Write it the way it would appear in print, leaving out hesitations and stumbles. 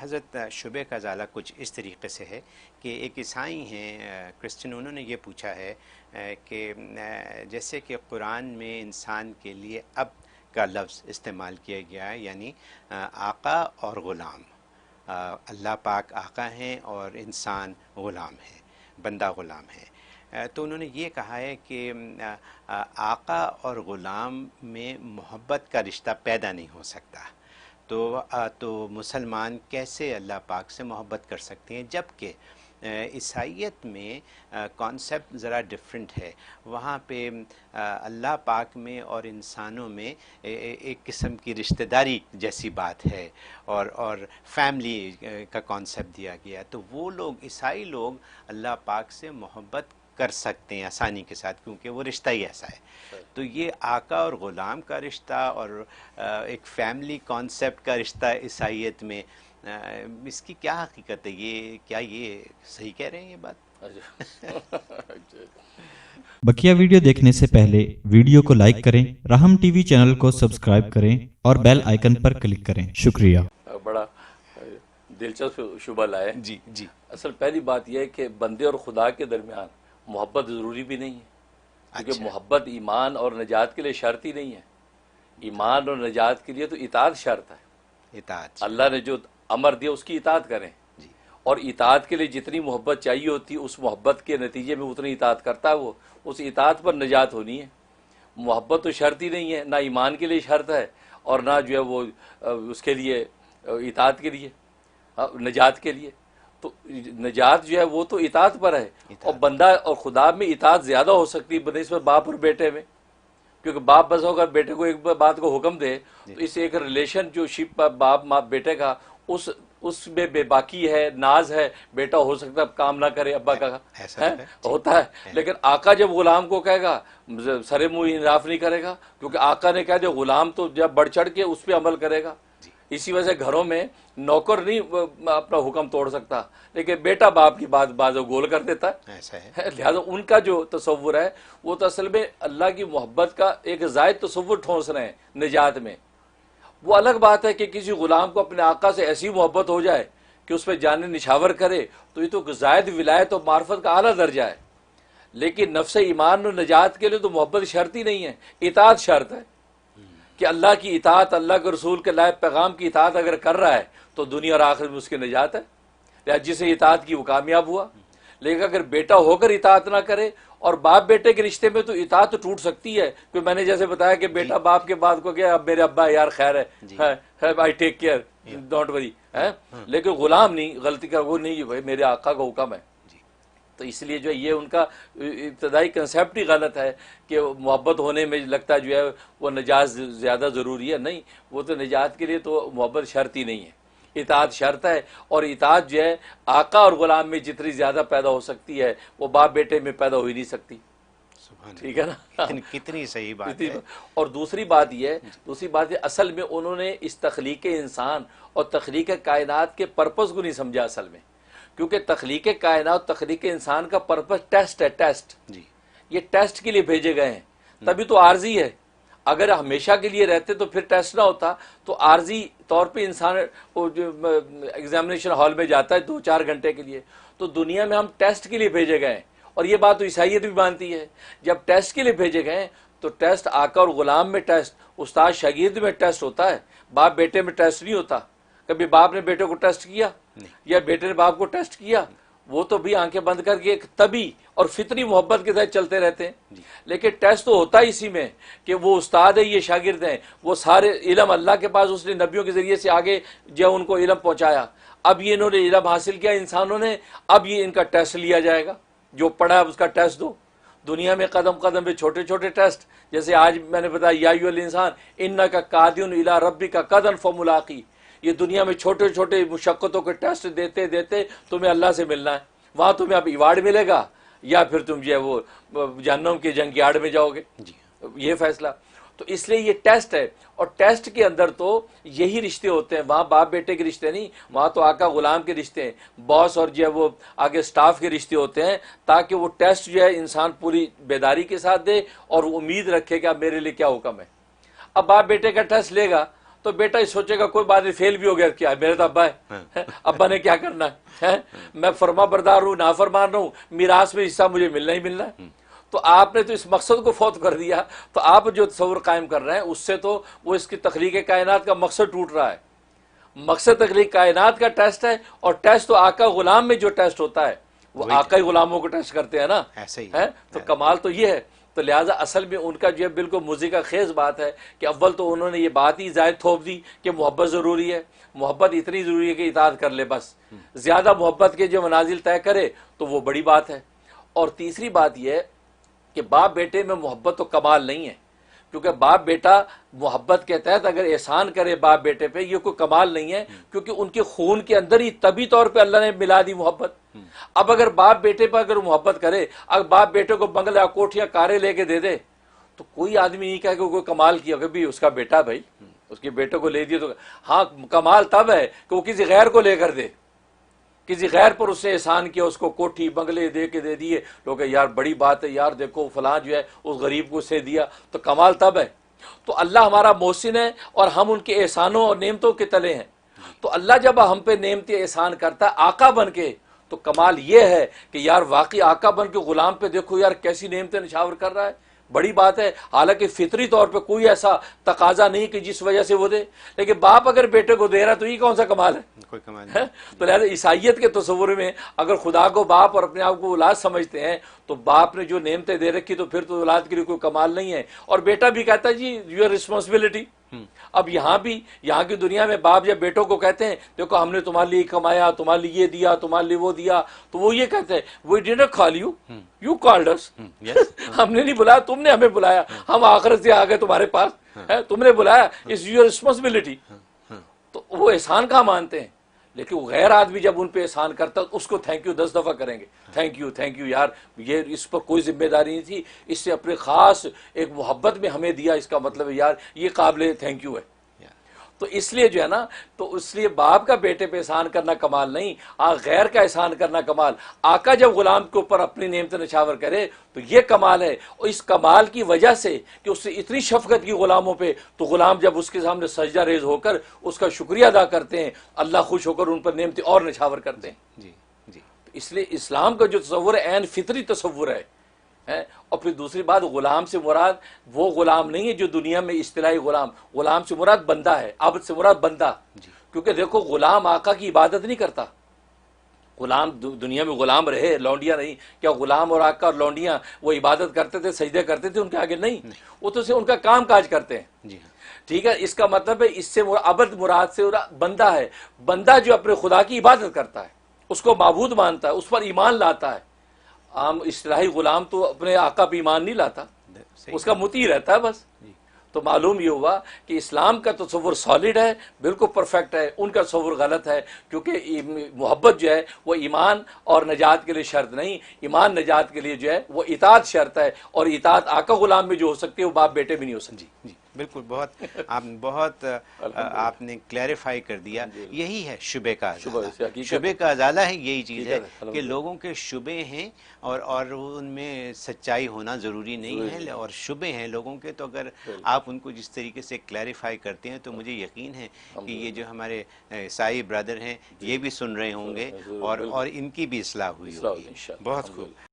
حضرت شبہ کا ازالہ کچھ اس طریقے سے ہے کہ ایک عیسائی ہیں کرسچن، انہوں نے یہ پوچھا ہے کہ جیسے کہ قرآن میں انسان کے لیے اب کا لفظ استعمال کیا گیا ہے، یعنی آقا اور غلام، اللہ پاک آقا ہیں اور انسان غلام ہے، بندہ غلام ہے، تو انہوں نے یہ کہا ہے کہ آقا اور غلام میں محبت کا رشتہ پیدا نہیں ہو سکتا، تو مسلمان کیسے اللہ پاک سے محبت کر سکتے ہیں؟ جبکہ عیسائیت میں کانسیپٹ ذرا ڈیفرنٹ ہے، وہاں پہ اللہ پاک میں اور انسانوں میں ایک قسم کی رشتہ داری جیسی بات ہے، اور فیملی کا کانسیپٹ دیا گیا، تو وہ لوگ عیسائی لوگ اللہ پاک سے محبت کر سکتے ہیں آسانی کے ساتھ، کیونکہ وہ رشتہ ہی ایسا ہے۔ تو یہ آقا اور غلام کا رشتہ اور ایک فیملی کانسیپٹ کا رشتہ عیسائیت میں، اس کی کیا حقیقت ہے؟ کیا یہ صحیح کہہ رہے ہیں یہ بات؟ بقیہ ویڈیو دیکھنے سے پہلے ویڈیو کو لائک کریں، راہم ٹی وی چینل کو سبسکرائب کریں اور بیل آئیکن پر کلک کریں۔ شکریہ۔ بڑا دلچسپ شبہ لائے۔ جی جی، اصل پہلی بات یہ ہے کہ بندے اور خدا کے درمیان محبت ضروری بھی نہیں ہے، کیونکہ محبت ایمان اور نجات کے لیے شرط ہی نہیں ہے۔ ایمان اور نجات کے لیے تو اطاعت شرط ہے، اطاعت اللہ نے جو امر دیا اس کی اطاعت کریں، اور اطاعت کے لیے جتنی محبت چاہیے ہوتی ہے اس محبت کے نتیجے میں اتنی اطاعت کرتا ہے وہ، اس اطاعت پر نجات ہونی ہے۔ محبت تو شرط ہی نہیں ہے، نہ ایمان کے لیے شرط ہے اور نہ جو ہے وہ اس کے لیے اطاعت کے لیے، نجات کے لیے۔ تو نجات جو ہے وہ تو اطاعت پر ہے، اور بندہ اور خدا میں اطاعت زیادہ ہو سکتی ہے بنسبت باپ اور بیٹے میں، کیونکہ باپ بس ہوگا بیٹے کو ایک بات کو حکم دے تو اس ایک ریلیشن جو شپ باپ ماں بیٹے کا اس میں بے باکی ہے، ناز ہے، بیٹا ہو سکتا ہے کام نہ کرے ابا کا ہوتا ہے، لیکن آقا جب غلام کو کہے گا سرے منہ انصاف نہیں کرے گا، کیونکہ آقا نے کہہ دیا غلام تو جب بڑھ چڑھ کے اس پہ عمل کرے گا۔ اسی وجہ سے گھروں میں نوکر نہیں اپنا حکم توڑ سکتا، لیکن بیٹا باپ کی بات بعض گول کر دیتا ہے۔ لہذا ان کا جو تصور ہے وہ تو اصل میں اللہ کی محبت کا ایک زائد تصور ٹھونس رہے ہیں نجات میں۔ وہ الگ بات ہے کہ کسی غلام کو اپنے آقا سے ایسی محبت ہو جائے کہ اس پہ جان نچھاور کرے، تو یہ تو زائد ولایت اور معرفت کا اعلیٰ درجہ ہے، لیکن نفس ایمان و نجات کے لیے تو محبت شرط ہی نہیں ہے، اطاعت شرط ہے کہ اللہ کی اطاعت، اللہ کے رسول کے لائق پیغام کی اطاعت اگر کر رہا ہے تو دنیا اور آخرت میں اس کی نجات ہے، لہذا جسے اطاعت کی وہ کامیاب ہوا۔ لیکن اگر بیٹا ہو کر اطاعت نہ کرے، اور باپ بیٹے کے رشتے میں تو اطاعت تو ٹوٹ سکتی ہے، کیونکہ میں نے جیسے بتایا کہ بیٹا باپ کے بعد کو کیا اب میرے ابا یار خیر ہے آئی ٹیک کیئر ڈونٹ وری، لیکن غلام نہیں، غلطی کا وہ نہیں بھائی میرے آقا کا حکم ہے۔ تو اس لیے جو ہے یہ ان کا ابتدائی کنسیپٹ ہی غلط ہے کہ محبت ہونے میں لگتا ہے جو ہے وہ نجات زیادہ ضروری ہے، نہیں، وہ تو نجات کے لیے تو محبت شرط ہی نہیں ہے، اطاعت شرط ہے، اور اطاعت جو ہے آقا اور غلام میں جتنی زیادہ پیدا ہو سکتی ہے وہ باپ بیٹے میں پیدا ہو ہی نہیں سکتی۔ ٹھیک ہے نا، کتنی صحیح بات ہے۔ اور دوسری بات یہ اصل میں انہوں نے اس تخلیق انسان اور تخلیق کائنات کے پرپس کو نہیں سمجھا اصل میں، کیونکہ تخلیق کائنات تخلیق انسان کا پرپس ٹیسٹ ہے، ٹیسٹ، یہ ٹیسٹ کے لیے بھیجے گئے ہیں، تبھی تو عارضی ہے۔ اگر ہمیشہ کے لیے رہتے تو پھر ٹیسٹ نہ ہوتا، تو عارضی طور پہ انسان ایگزامینیشن ہال میں جاتا ہے 2-4 گھنٹے کے لیے، تو دنیا میں ہم ٹیسٹ کے لیے بھیجے گئے ہیں، اور یہ بات تو عیسائیت بھی مانتی ہے۔ جب ٹیسٹ کے لیے بھیجے گئے تو ٹیسٹ آقا اور غلام میں ٹیسٹ، استاد شاگرد میں ٹیسٹ ہوتا ہے، باپ بیٹے میں ٹیسٹ نہیں ہوتا۔ کبھی باپ نے بیٹے کو ٹیسٹ کیا یا بیٹے نے باپ کو ٹیسٹ کیا؟ وہ تو بھی آنکھیں بند کر کے ایک طبی اور فطری محبت کے ساتھ چلتے رہتے ہیں، لیکن ٹیسٹ تو ہوتا ہی اسی میں کہ وہ استاد ہے، یہ شاگرد ہیں، وہ سارے علم اللہ کے پاس اس نے نبیوں کے ذریعے سے آگے جو ان کو علم پہنچایا، اب یہ انہوں نے علم حاصل کیا انسانوں نے، اب یہ ان کا ٹیسٹ لیا جائے گا، جو پڑھا ہے اس کا ٹیسٹ دو۔ دنیا میں قدم قدم پہ چھوٹے چھوٹے ٹیسٹ، جیسے آج میں نے بتایا یا ایھا الانسان انک قادر الی ربک غدا فملاقی، یہ دنیا میں چھوٹے چھوٹے مشقتوں کے ٹیسٹ دیتے دیتے تمہیں اللہ سے ملنا ہے، وہاں تمہیں اب ایوارڈ ملے گا یا پھر تم جو ہے وہ جہنم کے جنگ یارڈ میں جاؤ گے، یہ فیصلہ۔ تو اس لیے یہ ٹیسٹ ہے، اور ٹیسٹ کے اندر تو یہی رشتے ہوتے ہیں، وہاں باپ بیٹے کے رشتے نہیں، وہاں تو آقا غلام کے رشتے ہیں، باس اور جو ہے وہ آگے سٹاف کے رشتے ہوتے ہیں، تاکہ وہ ٹیسٹ جو ہے انسان پوری بیداری کے ساتھ دے اور وہ امید رکھے کہ اب میرے لیے کیا حکم ہے۔ اب باپ بیٹے کا ٹیسٹ لے گا تو بیٹا یہ سوچے گا کوئی بات نہیں، فیل بھی ہو گیا کیا، میرے تو ابا ہے، ابا نے کیا کرنا ہے، میں فرما بردار ہوں، نافرمان ہوں، میراث میں حصہ مجھے ملنا ہی ملنا ہے۔ تو آپ نے تو اس مقصد کو فوت کر دیا، تو آپ جو تصور قائم کر رہے ہیں اس سے تو وہ اس کی تخلیق کائنات کا مقصد ٹوٹ رہا ہے۔ مقصد تخلیق کائنات کا ٹیسٹ ہے، اور ٹیسٹ تو آقا غلام میں جو ٹیسٹ ہوتا ہے وہ آقا ہی غلاموں کو ٹیسٹ کرتے ہیں نا، ایسے ہی ہے تو کمال تو یہ ہے۔ تو لہٰذا اصل میں ان کا جو ہے بالکل موزیقہ خیز بات ہے کہ اول تو انہوں نے یہ بات ہی زائد تھوپ دی کہ محبت ضروری ہے، محبت اتنی ضروری ہے کہ اطاعت کر لے بس، زیادہ محبت کے جو منازل طے کرے تو وہ بڑی بات ہے۔ اور تیسری بات یہ ہے کہ باپ بیٹے میں محبت تو کمال نہیں ہے، کیونکہ باپ بیٹا محبت کے تحت اگر احسان کرے باپ بیٹے پہ یہ کوئی کمال نہیں ہے، کیونکہ ان کے خون کے اندر ہی طبی طور پہ اللہ نے ملا دی محبت۔ اب اگر باپ بیٹے پہ اگر محبت کرے، اگر باپ بیٹے کو بنگلہ کوٹھیاں کاریں لے کے دے دے تو کوئی آدمی نہیں کہے کہ کوئی کمال کیا کہ بھی اس کا بیٹا، بھائی اس کے بیٹے کو لے دیا تو ہاں کمال تب ہے کہ وہ کسی غیر کو لے کر دے، کسی غیر پر اس نے احسان کیا، اس کو کوٹھی بنگلے دے کے دے دیے، لوگ کہ یار بڑی بات ہے یار، دیکھو فلاں جو ہے اس غریب کو اسے دیا، تو کمال تب ہے۔ تو اللہ ہمارا محسن ہے اور ہم ان کے احسانوں اور نعمتوں کے تلے ہیں، تو اللہ جب ہم پہ نعمت احسان کرتا ہے آقا بن کے، تو کمال یہ ہے کہ یار واقعی آقا بن کے غلام پہ دیکھو یار کیسی نعمتیں نشاور کر رہا ہے، بڑی بات ہے۔ حالانکہ فطری طور پہ کوئی ایسا تقاضا نہیں کہ جس وجہ سے وہ دے، لیکن باپ اگر بیٹے کو دے رہا تو یہ کون سا کمال ہے؟ کوئی کمال ہے؟ نہیں۔ تو لہٰذا عیسائیت کے تصور میں اگر خدا کو باپ اور اپنے آپ کو اولاد سمجھتے ہیں تو باپ نے جو نعمتیں دے رکھی تو پھر تو اولاد کے لیے کوئی کمال نہیں ہے۔ اور بیٹا بھی کہتا ہے جی یور رسپانسبلٹی۔ اب یہاں بھی یہاں کی دنیا میں باپ جب بیٹوں کو کہتے ہیں دیکھو ہم نے تمہارے لیے کمایا، تمہارے لیے یہ دیا، تمہارے لیے وہ دیا، تو وہ یہ کہتے ہیں we didn't call you, you called us, ہم نے نہیں بلایا، تم نے ہمیں بلایا، ہم آخرت سے آ گئے تمہارے پاس، تم نے بلایا، اٹس یور رسپانسبلٹی۔ تو وہ احسان کہاں مانتے ہیں؟ لیکن وہ غیر آدمی جب ان پہ احسان کرتا اس کو تھینک یو 10 دفعہ کریں گے، تھینک یو یار، یہ اس پر کوئی ذمہ داری نہیں تھی، اس سے اپنے خاص ایک محبت میں ہمیں دیا، اس کا مطلب ہے یار یہ قابل تھینک یو ہے۔ تو اس لیے جو ہے نا، تو اس لیے باپ کا بیٹے پہ احسان کرنا کمال نہیں، غیر کا احسان کرنا کمال۔ آقا جب غلام کے اوپر اپنی نعمت نشاور کرے تو یہ کمال ہے، اور اس کمال کی وجہ سے کہ اس سے اتنی شفقت کی غلاموں پہ، تو غلام جب اس کے سامنے سجدہ ریز ہو کر اس کا شکریہ ادا کرتے ہیں، اللہ خوش ہو کر ان پر نعمتیں اور نشاور کرتے ہیں۔ جی جی، اس لیے اسلام کا جو تصور ہے عین فطری تصور ہے۔ اور پھر دوسری بات، غلام سے مراد وہ غلام نہیں ہے جو دنیا میں اصطلاحی غلام سے مراد بندہ ہے، عبد سے مراد بندہ، کیونکہ دیکھو غلام آقا کی عبادت نہیں کرتا، غلام دنیا میں غلام رہے، لونڈیاں نہیں، کیا غلام اور آقا اور لونڈیاں وہ عبادت کرتے تھے، سجدے کرتے تھے ان کے آگے؟ نہیں، وہ تو صرف ان کا کام کاج کرتے ہیں۔ جی ہاں، ٹھیک ہے، اس کا مطلب ہے اس سے عبد مراد سے بندہ ہے، بندہ جو اپنے خدا کی عبادت کرتا ہے، اس کو معبود مانتا ہے، اس پر ایمان لاتا ہے۔ عام اصطلاحی غلام تو اپنے آقا پہ ایمان نہیں لاتا، اس کا مطیع رہتا ہے بس۔ تو معلوم یہ ہوا کہ اسلام کا تصور سالڈ ہے، بالکل پرفیکٹ ہے، ان کا تصور غلط ہے، کیونکہ محبت جو ہے وہ ایمان اور نجات کے لیے شرط نہیں، ایمان نجات کے لیے جو ہے وہ اطاعت شرط ہے، اور اطاعت آقا غلام میں جو ہو سکتی ہے وہ باپ بیٹے بھی نہیں ہو سکتی۔ جی بالکل، بہت آپ نے کلیریفائی کر دیا۔ یہی ہے شبے کا ازالہ، شبے کا ازالہ ہے، یہی چیز ہے کہ لوگوں کے شبے ہیں اور ان میں سچائی ہونا ضروری نہیں ہے، اور شبے ہیں لوگوں کے، تو اگر آپ ان کو جس طریقے سے کلیریفائی کرتے ہیں تو مجھے یقین ہے کہ یہ جو ہمارے عیسائی برادر ہیں یہ بھی سن رہے ہوں گے اور ان کی بھی اصلاح ہوئی ہوگی۔ بہت خوب۔